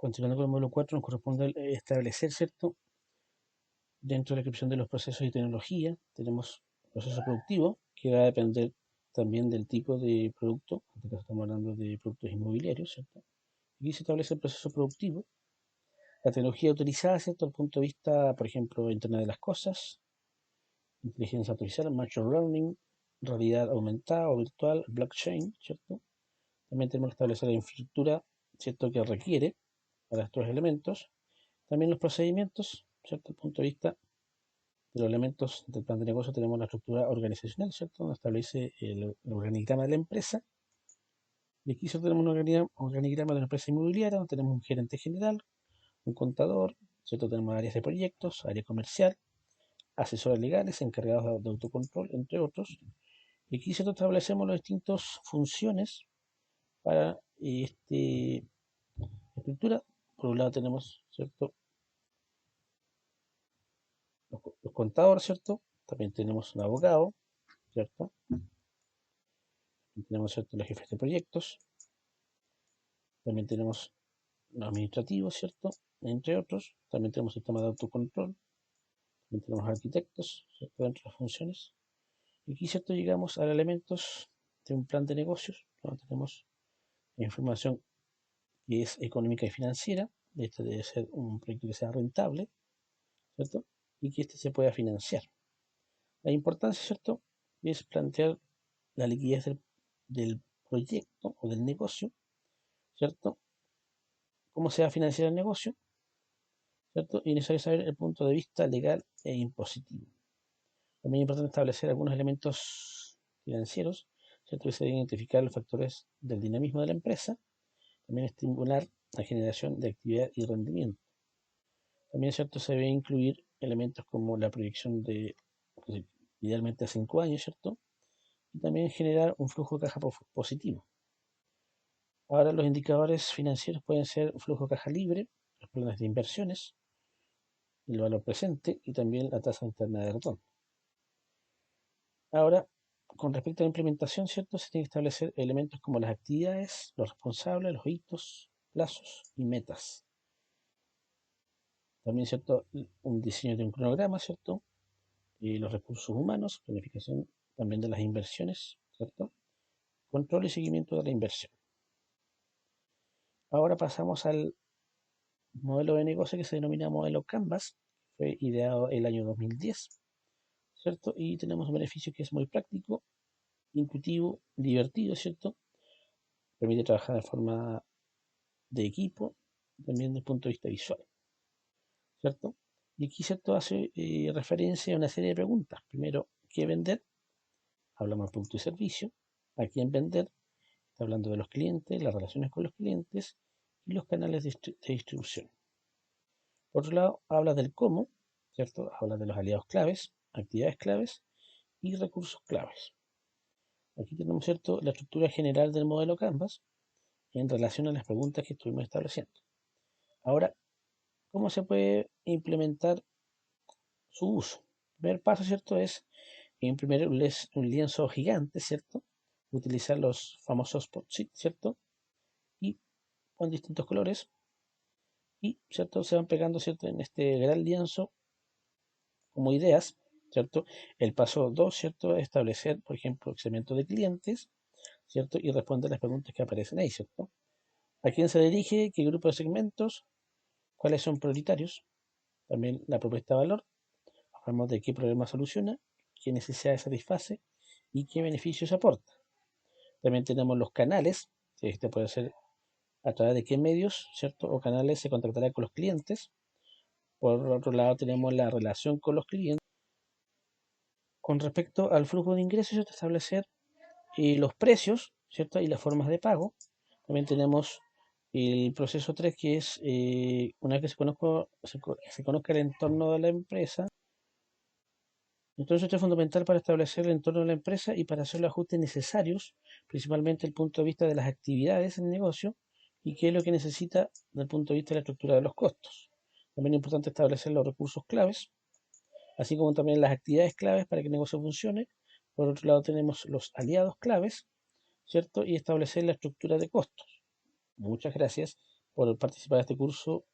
Continuando con el módulo 4, nos corresponde establecer, ¿cierto? Dentro de la descripción de los procesos y tecnología, tenemos proceso productivo, que va a depender también del tipo de producto. En este caso estamos hablando de productos inmobiliarios, ¿cierto? Aquí se establece el proceso productivo. La tecnología utilizada, ¿cierto? Desde el punto de vista, por ejemplo, Internet de las Cosas, inteligencia artificial, machine learning, realidad aumentada o virtual, blockchain, ¿cierto? También tenemos que establecer la infraestructura, ¿cierto? Que requiere para estos elementos. También los procedimientos, ¿cierto? Desde el punto de vista de los elementos del plan de negocio tenemos la estructura organizacional, ¿cierto? Donde establece el organigrama de la empresa. Y aquí solo tenemos un organigrama de una empresa inmobiliaria, donde tenemos un gerente general, un contador, ¿cierto? Tenemos áreas de proyectos, área comercial, asesores legales, encargados de autocontrol, entre otros. Y aquí ¿cierto? Establecemos las distintas funciones para esta estructura. Por un lado tenemos, ¿cierto? Los contadores, ¿cierto? También tenemos un abogado, ¿cierto? Tenemos, ¿cierto? Los jefes de proyectos. También tenemos los administrativos, ¿cierto? Entre otros. También tenemos sistemas de autocontrol. También tenemos arquitectos, ¿cierto? Dentro de las funciones. Y aquí, ¿cierto? Llegamos a los elementos de un plan de negocios, donde tenemos información que es económica y financiera. Este debe ser un proyecto que sea rentable, ¿cierto? Y que este se pueda financiar. La importancia, ¿cierto? Es plantear la liquidez del proyecto o del negocio, ¿cierto? Cómo se va a financiar el negocio, ¿cierto? Y necesario saber el punto de vista legal e impositivo. También es importante establecer algunos elementos financieros, ¿cierto? Que se deben identificar los factores del dinamismo de la empresa. También estimular la generación de actividad y rendimiento. También, ¿cierto? Se debe incluir elementos como la proyección de, pues, idealmente a 5 años, ¿cierto? Y también generar un flujo de caja positivo. Ahora los indicadores financieros pueden ser flujo de caja libre, los planes de inversiones, el valor presente y también la tasa interna de retorno. Ahora, con respecto a la implementación, ¿cierto? Se tienen que establecer elementos como las actividades, los responsables, los hitos, plazos y metas. También, ¿cierto? Un diseño de un cronograma, ¿cierto? Y los recursos humanos, planificación también de las inversiones, ¿cierto? Control y seguimiento de la inversión. Ahora pasamos al modelo de negocio que se denomina modelo Canvas, fue ideado el año 2010, ¿cierto? Y tenemos un beneficio que es muy práctico, intuitivo, divertido, ¿cierto? Permite trabajar de forma de equipo, también desde el punto de vista visual, ¿cierto? Y aquí, ¿cierto? Hace referencia a una serie de preguntas. Primero, ¿qué vender? Hablamos de producto y servicio. ¿A quién vender? Está hablando de los clientes, las relaciones con los clientes y los canales de distribución. Por otro lado, habla del cómo, ¿cierto? Habla de los aliados claves, actividades claves y recursos claves. Aquí tenemos, ¿cierto?, la estructura general del modelo Canvas en relación a las preguntas que estuvimos estableciendo. Ahora, ¿cómo se puede implementar su uso? El primer paso, ¿cierto?, es imprimir un lienzo gigante, ¿cierto? Utilizar los famosos post-it, ¿cierto? Y con distintos colores y, ¿cierto?, se van pegando, ¿cierto?, en este gran lienzo como ideas, ¿cierto? El paso 2, ¿cierto?, es establecer, por ejemplo, segmentos de clientes, ¿cierto? Y responder las preguntas que aparecen ahí, ¿cierto? ¿A quién se dirige? ¿Qué grupo de segmentos? ¿Cuáles son prioritarios? También la propuesta de valor. Hablamos de qué problema soluciona, qué necesidades satisface y qué beneficios aporta. También tenemos los canales, que este puede ser a través de qué medios, ¿cierto? O canales se contactará con los clientes. Por otro lado, tenemos la relación con los clientes. Con respecto al flujo de ingresos, ¿cierto? Establecer los precios, ¿cierto? Y las formas de pago. También tenemos el proceso 3 que es una vez que se conozca el entorno de la empresa. Entonces esto es fundamental para establecer el entorno de la empresa y para hacer los ajustes necesarios, principalmente desde el punto de vista de las actividades del negocio y qué es lo que necesita desde el punto de vista de la estructura de los costos. También es importante establecer los recursos claves, así como también las actividades claves para que el negocio funcione. Por otro lado tenemos los aliados claves, ¿cierto? Y establecer la estructura de costos. Muchas gracias. por participar en este curso